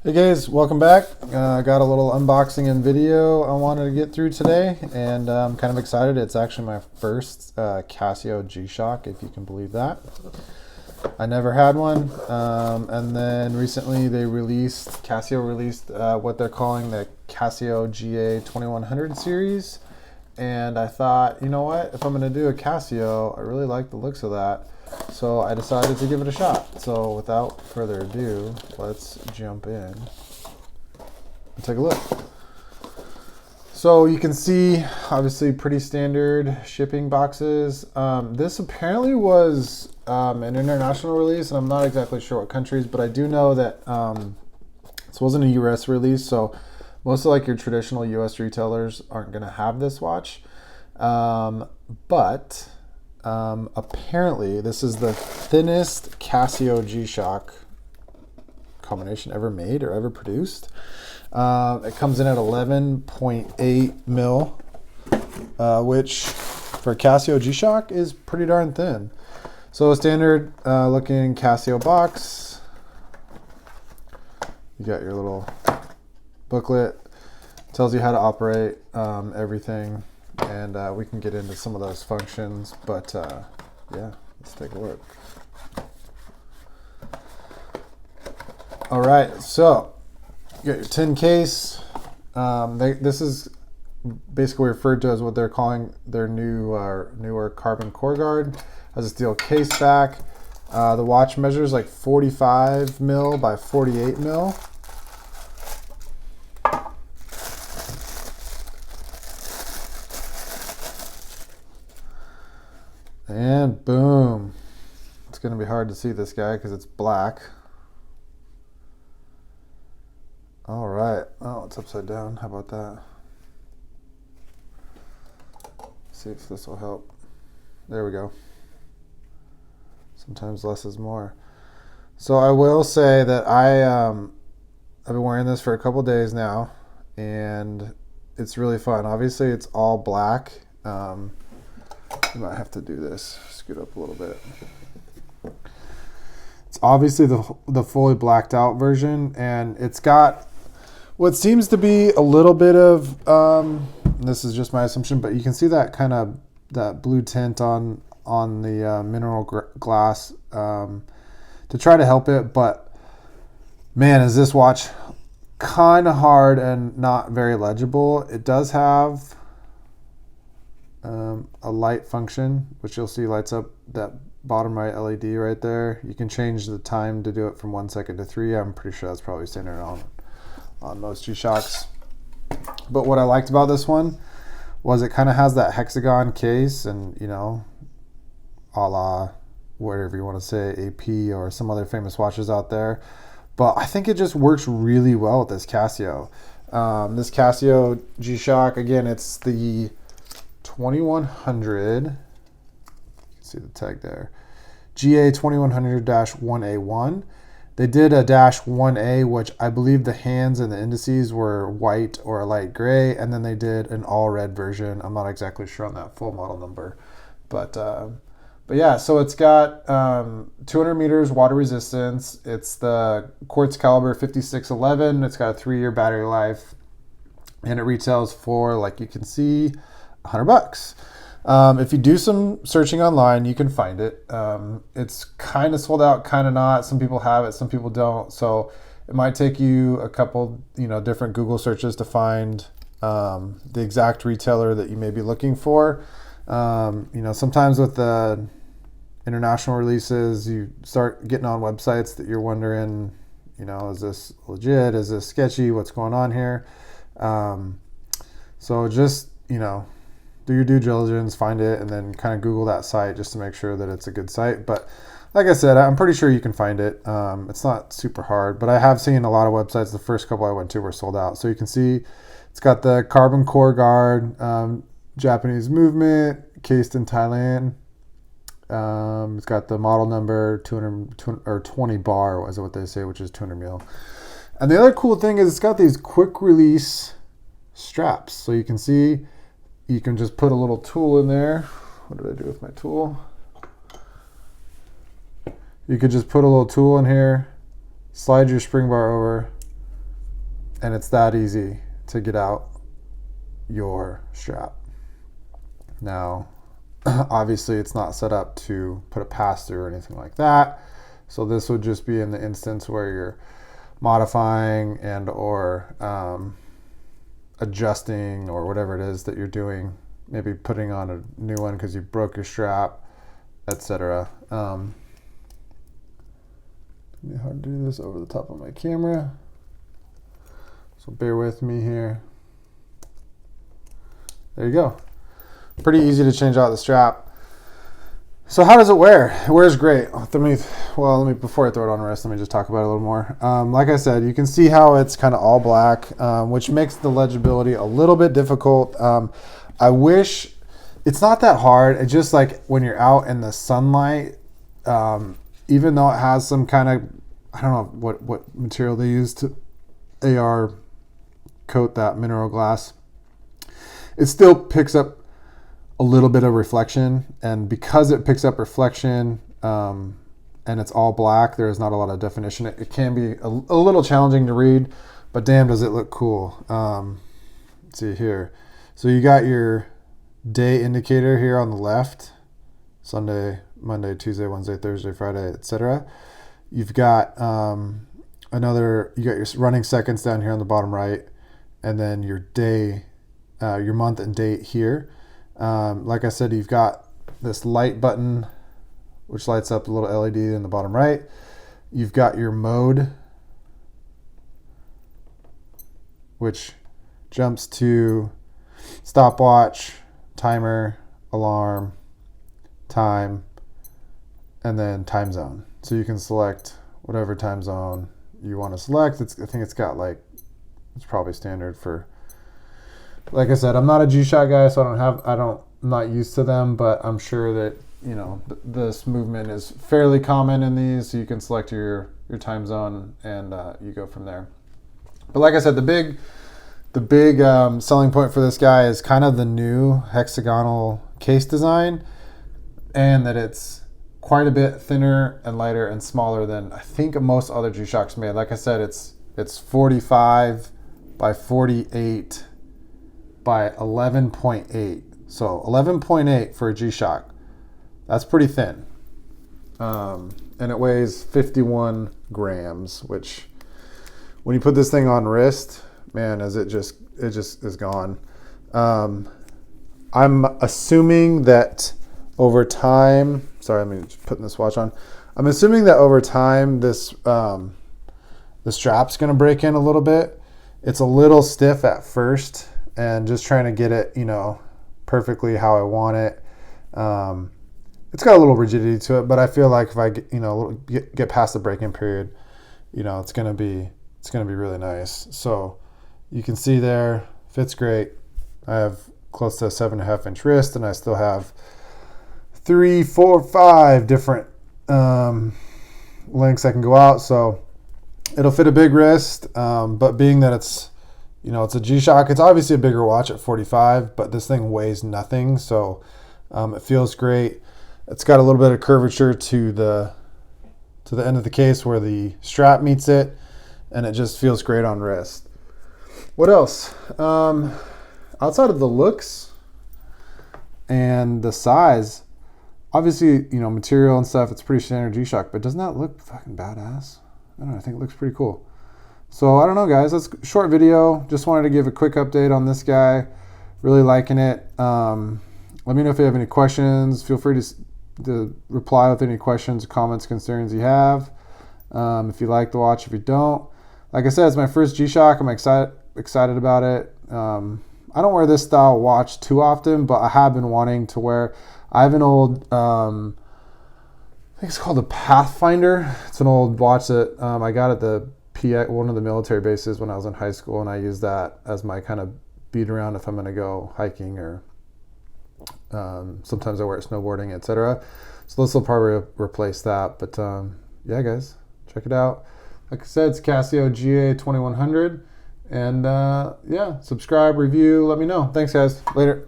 Hey guys, welcome back. I got a little unboxing and video I wanted to get through today, and I'm kind of excited. It's actually my first Casio G-Shock, if you can believe that. I never had one, and then recently Casio released what they're calling the Casio GA-2100 series, and I thought, you know what, if I'm going to do a Casio, I really like the looks of that. So I decided to give it a shot. So without further ado, let's jump in and take a look. So you can see, obviously, pretty standard shipping boxes. This apparently was an international release, and I'm not exactly sure what countries, but I do know that this wasn't a US release, so most of like your traditional US retailers aren't going to have this watch. But apparently this is the thinnest Casio G-Shock combination ever made or ever produced. It comes in at 11.8 mil, which for Casio G-Shock is pretty darn thin. So a standard looking Casio box. You got your little booklet, tells you how to operate everything. And we can get into some of those functions, but yeah, let's take a look. All right, so you got your tin case. This is basically referred to as what they're calling their newer carbon core guard. Has a steel case back. The watch measures like 45 mil by 48 mil. And boom. It's going to be hard to see this guy because it's black. All right. Oh, it's upside down. How about that? See if this will help. There we go. Sometimes less is more. So I will say that I've been wearing this for a couple days now, and it's really fun. Obviously, it's all black. You might have to do this, scoot up a little bit. It's obviously the fully blacked out version, and it's got what seems to be a little bit of, this is just my assumption, but you can see that kind of, that blue tint on the mineral glass to try to help it, but man, is this watch kind of hard and not very legible. It does have a light function, which you'll see lights up that bottom right LED right there. You can change the time to do it from 1 second to 3. I'm pretty sure that's probably standard on most G-Shocks. But what I liked about this one was it kind of has that hexagon case, and you know, a la whatever you want to say, AP or some other famous watches out there. But I think it just works really well with this Casio. This Casio G-Shock, again, it's the 2100, you can see the tag there, GA-2100-1A1. They did a -1A, which I believe the hands and the indices were white or a light gray, and then they did an all red version. I'm not exactly sure on that full model number, but yeah, so it's got 200 meters water resistance. It's the quartz caliber 5611. It's got a 3-year battery life, and it retails for, like you can see, $100. If you do some searching online, you can find it. It's kind of sold out, kind of not. Some people have it, some people don't. So it might take you a couple, different Google searches to find the exact retailer that you may be looking for. Sometimes with the international releases, you start getting on websites that you're wondering, is this legit? Is this sketchy? What's going on here? So just, do your due diligence, find it, and then kind of Google that site just to make sure that it's a good site. But like I said, I'm pretty sure you can find it. It's not super hard, but I have seen a lot of websites. The first couple I went to were sold out. So you can see it's got the carbon core guard, Japanese movement, cased in Thailand. It's got the model number 200 or 20 bar, is what they say, which is 200 mil. And the other cool thing is it's got these quick release straps. So you can see, you can just put a little tool in there. What did I do with my tool? You could just put a little tool in here, slide your spring bar over, And it's that easy to get out your strap. Now, obviously it's not set up to put a pass-through or anything like that. So this would just be in the instance where you're modifying and or adjusting or whatever it is that you're doing, maybe putting on a new one because you broke your strap, etc. It's hard to do this over the top of my camera, so bear with me here. There you go. Pretty easy to change out the strap. So how does it wear? It wears great. Before I throw it on wrist, let me just talk about it a little more. Like I said, you can see how it's kind of all black, which makes the legibility a little bit difficult. I wish it's not that hard. It's just like when you're out in the sunlight, even though it has some kind of, I don't know what material they use to AR coat that mineral glass, it still picks up a little bit of reflection, and because it picks up reflection and it's all black, there is not a lot of definition. It can be a little challenging to read, but damn does it look cool. Let's see here. So you got your day indicator here on the left, Sunday, Monday, Tuesday, Wednesday, Thursday, Friday, etc. You've got you got your running seconds down here on the bottom right, and then your day, your month and date here. Like I said, you've got this light button, which lights up a little LED in the bottom right. You've got your mode, which jumps to stopwatch, timer, alarm, time, and then time zone. So you can select whatever time zone you want to select. I think it's got it's probably standard for, like I said, I'm not a G-Shock guy, so I'm not used to them, but I'm sure that, this movement is fairly common in these, so you can select your time zone and you go from there. But like I said, the big selling point for this guy is kind of the new hexagonal case design, and that it's quite a bit thinner and lighter and smaller than I think most other G-Shocks made. Like I said, it's 45 by 48 by 11.8. So 11.8 for a G-Shock. That's pretty thin. And it weighs 51 grams, which when you put this thing on wrist, man, it just is gone. I'm assuming that over time, sorry, let me just put this watch on. I'm assuming that over time, the strap's gonna break in a little bit. It's a little stiff at first, and just trying to get it, perfectly how I want it. It's got a little rigidity to it, but I feel like if I get past the break-in period, it's gonna be really nice. So you can see there, fits great. I have close to a 7.5 inch wrist, and I still have 3, 4, 5 different lengths I can go out. So it'll fit a big wrist, but being that it's a G-Shock, it's obviously a bigger watch at 45, but this thing weighs nothing, so it feels great. It's got a little bit of curvature to the end of the case where the strap meets it, and it just feels great on wrist. What else? Outside of the looks and the size, obviously, material and stuff, it's pretty standard G-Shock, but doesn't that look fucking badass? I don't know, I think it looks pretty cool. So I don't know, guys, that's a short video. Just wanted to give a quick update on this guy. Really liking it. Let me know if you have any questions. Feel free to reply with any questions, comments, concerns you have. If you like the watch, if you don't. Like I said, it's my first G-Shock. I'm excited about it. I don't wear this style watch too often, but I have been wanting to wear. I have an old, I think it's called a Pathfinder. It's an old watch that I got at the one of the military bases when I was in high school, and I use that as my kind of beat around if I'm going to go hiking, or sometimes I wear it snowboarding, etc. So this will probably replace that. But yeah, guys, check it out. Like I said, it's Casio GA-2100, and yeah, subscribe, review, let me know. Thanks, guys. Later.